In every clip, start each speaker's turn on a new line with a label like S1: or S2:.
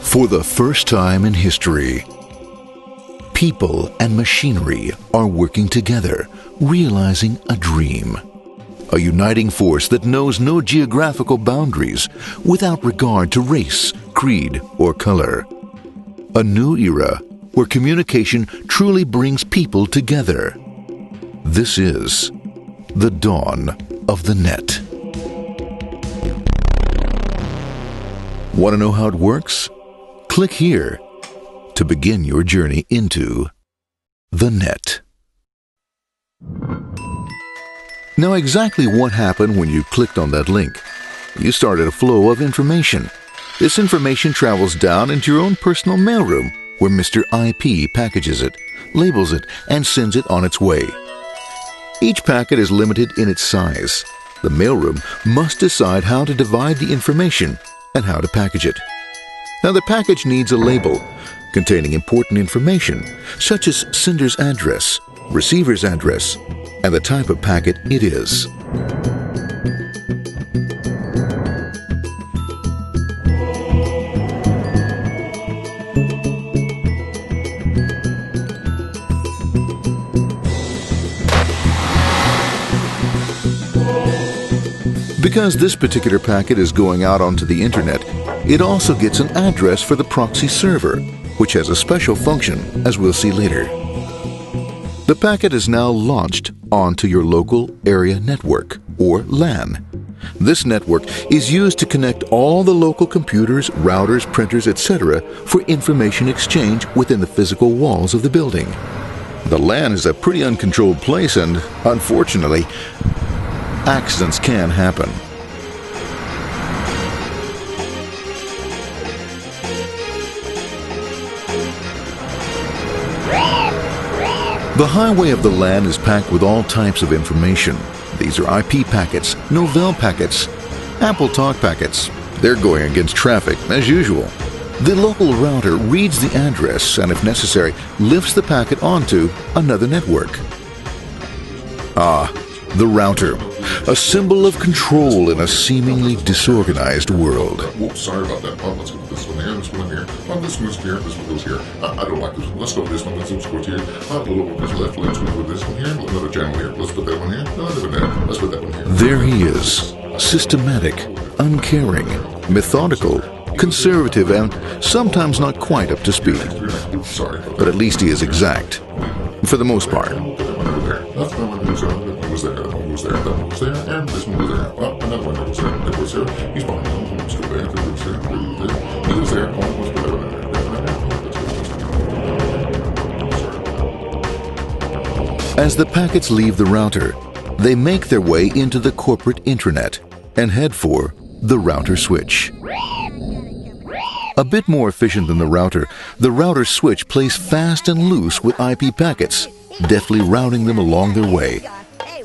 S1: For the first time in history, people and machinery are working together, realizing a dream. A uniting force that knows no geographical boundaries without regard to race, creed, or color. A new era where communication truly brings people together. This is the dawn of the net. Want to know how it works? Click here to begin your journey into the net. Now, exactly what happened when you clicked on that link? You started a flow of information. This information travels down into your own personal mailroom, where Mr. IP packages it, labels it, and sends it on its way. Each packet is limited in its size. The mailroom must decide how to divide the information and how to package it. Now, the package needs a label containing important information, such as sender's address, receiver's address, and the type of packet it is. Because this particular packet is going out onto the internet, it also gets an address for the proxy server, which has a special function, as we'll see later. The packet is now launched onto your local area network, or LAN. This network is used to connect all the local computers, routers, printers, etc. for information exchange within the physical walls of the building. The LAN is a pretty uncontrolled place, and unfortunately, accidents can happen. The highway of the LAN is packed with all types of information. These are IP packets, Novell packets, Apple Talk packets. They're going against traffic, as usual. The local router reads the address and, if necessary, lifts the packet onto another network. The router, a symbol of control in a seemingly disorganized world.
S2: Whoops, sorry about that. Let's go with this one here, this one here. This one goes here, this one goes here. I don't like this one. Let's go with this one. Let's go here. A little bit this left. Let's go with this one here. Another channel here. Let's put that one here. Let's put that one here.
S1: There he is, systematic, uncaring, methodical, conservative, and sometimes not quite up to speed.
S2: Sorry.
S1: But at least he is exact, for the most part.
S2: That's the one goes there. That one goes there. That one goes there. That one goes there. And this one goes there. Oh, another one goes there. That goes there. He's fine. Let's go there. That goes there. He goes there. Oh, let's put that one there. As the packets leave the router, they make their way into the corporate intranet and head for the router switch. A bit more efficient than the router switch plays fast and loose with IP packets, deftly routing them along their way.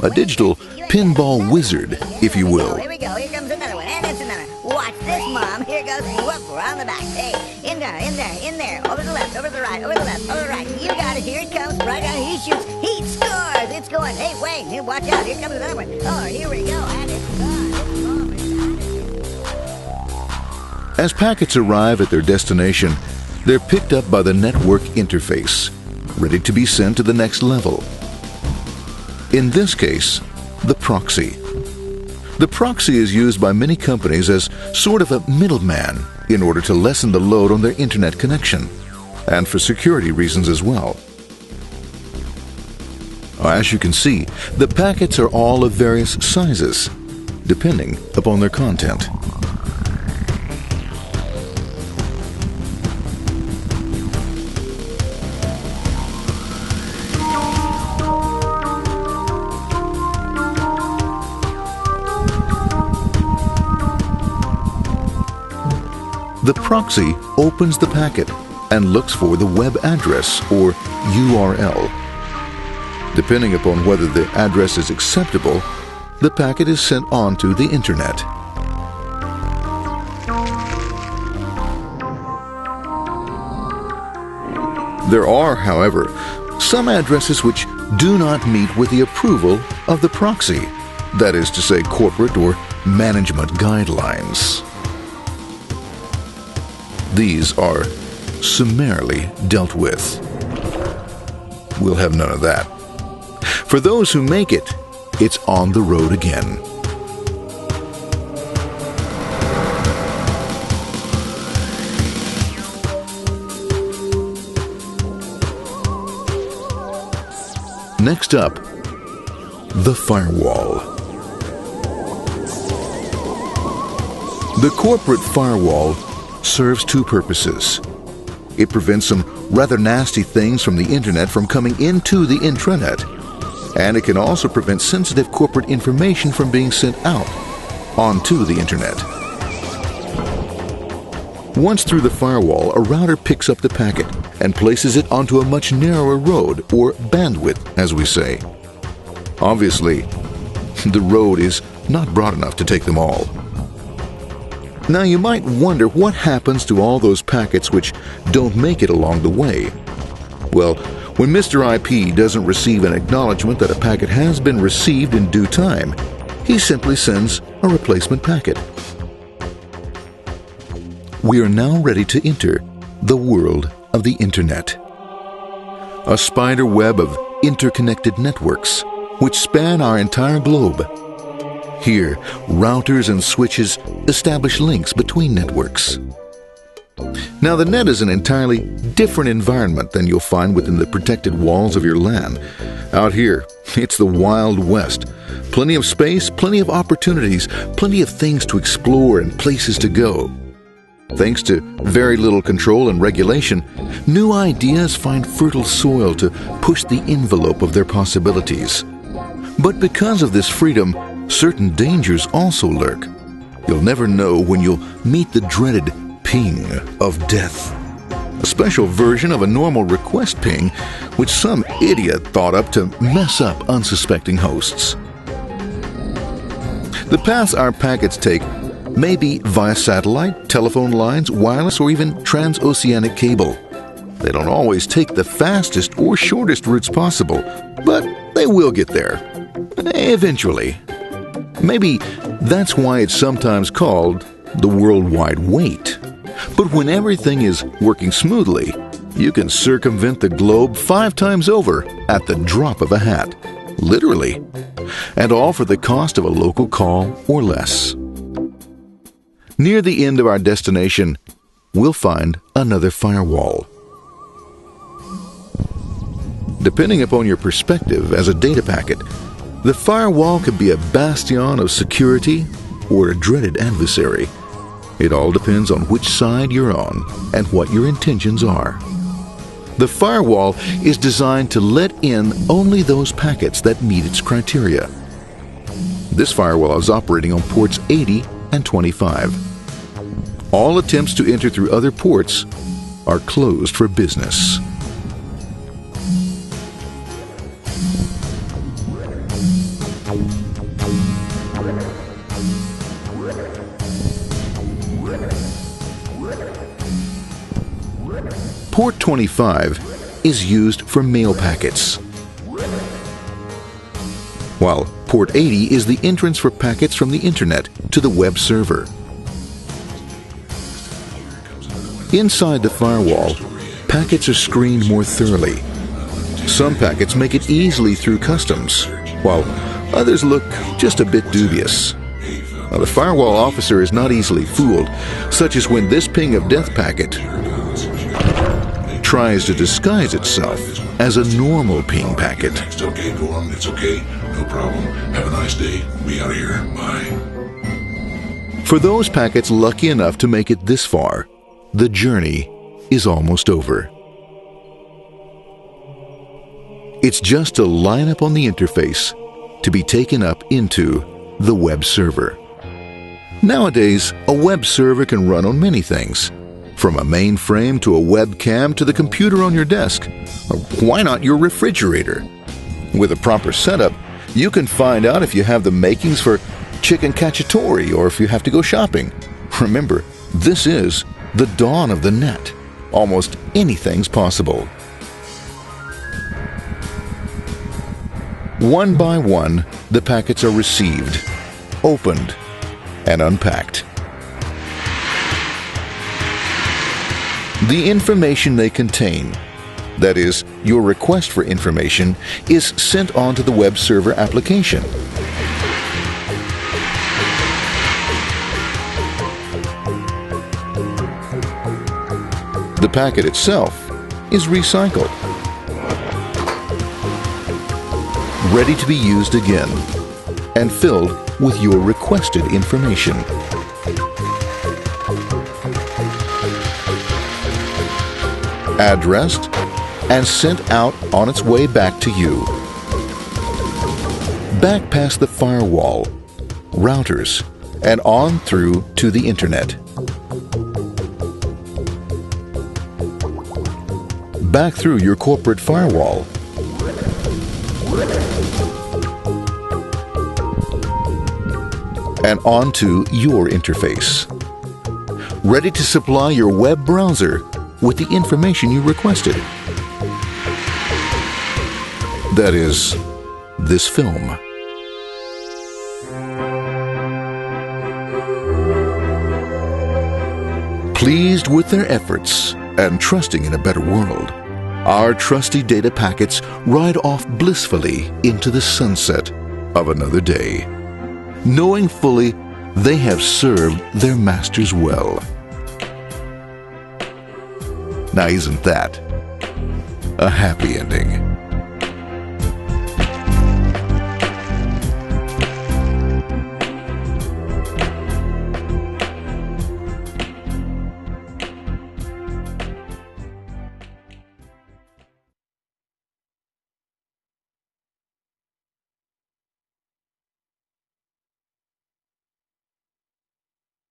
S2: A digital pinball wizard, if you will.
S3: Here we go. Here comes another one. And it's another. Watch this, Mom. Here goes. Whoop, we're on the back. Hey, in there, in there, in there. Over the left, over the right, over the left, over the right. You got it. Here it comes. Right out. He shoots. He scores. It's going. Hey, wait. Here, watch out. Here comes another one. Oh, here we go. And it's gone.
S1: As packets arrive at their destination, they're picked up by the network interface, ready to be sent to the next level. In this case, the proxy. The proxy is used by many companies as sort of a middleman in order to lessen the load on their internet connection, and for security reasons as well. As you can see, the packets are all of various sizes, depending upon their content. The proxy opens the packet and looks for the web address, or URL. Depending upon whether the address is acceptable, the packet is sent on to the internet. There are, however, some addresses which do not meet with the approval of the proxy, that is to say, corporate or management guidelines.
S2: These are summarily dealt with. We'll have none of that. For those who make it, it's on the road again. Next up, the firewall. The corporate firewall serves two purposes. It prevents some rather nasty things from the internet from coming into the intranet, and it can also prevent sensitive corporate information from being sent out onto the internet. Once through the firewall, a router picks up the packet and places it onto a much narrower road, or bandwidth, as we say. Obviously, the road is not broad enough to take them all. Now you might wonder what happens to all those packets which don't make it along the way. Well, when Mr. IP doesn't receive an acknowledgement that a packet has been received in due time, he simply sends a replacement packet. We are now ready to enter the world of the Internet. A spider web of interconnected networks which span our entire globe. Here, routers and switches establish links between networks. Now, the net is an entirely different environment than you'll find within the protected walls of your LAN. Out here, it's the Wild West. Plenty of space, plenty of opportunities, plenty of things to explore and places to go. Thanks to very little control and regulation, new ideas find fertile soil to push the envelope of their possibilities. But because of this freedom, certain dangers also lurk. You'll never know when you'll meet the dreaded ping of death. A special version of a normal request ping, which some idiot thought up to mess up unsuspecting hosts. The paths our packets take may be via satellite, telephone lines, wireless, or even transoceanic cable. They don't always take the fastest or shortest routes possible, but they will get there. Eventually. Maybe that's why it's sometimes called the worldwide wait. But when everything is working smoothly, you can circumvent the globe 5 times over at the drop of a hat. Literally. And all for the cost of a local call or less. Near the end of our destination, we'll find another firewall. Depending upon your perspective as a data packet, the firewall could be a bastion of security or a dreaded adversary. It all depends on which side you're on and what your intentions are. The firewall is designed to let in only those packets that meet its criteria. This firewall is operating on ports 80 and 25. All attempts to enter through other ports are closed for business. Port 25 is used for mail packets, while Port 80 is the entrance for packets from the Internet to the web server. Inside the firewall, packets are screened more thoroughly. Some packets make it easily through customs, while others look just a bit dubious. Now, the firewall officer is not easily fooled, such as when this ping of death packet tries to disguise itself as a normal ping packet.
S4: It's okay, go on, it's okay, no problem. Have a nice day. We out of here. Bye.
S2: For those packets lucky enough to make it this far, the journey is almost over. It's just a line up on the interface to be taken up into the web server. Nowadays, a web server can run on many things, from a mainframe to a webcam to the computer on your desk, or why not your refrigerator? With a proper setup, you can find out if you have the makings for chicken cacciatore or if you have to go shopping. Remember, this is the dawn of the net. Almost anything's possible. One by one, the packets are received, opened, and unpacked. The information they contain, that is, your request for information, is sent on to the web server application. The packet itself is recycled, ready to be used again, and filled with your requested information. Addressed and sent out on its way back to you. Back past the firewall, routers, and on through to the internet. Back through your corporate firewall. And onto your interface. Ready to supply your web browser with the information you requested. That is, this film. Pleased with their efforts and trusting in a better world, our trusty data packets ride off blissfully into the sunset of another day, knowing fully they have served their masters well. Now, isn't that a happy ending?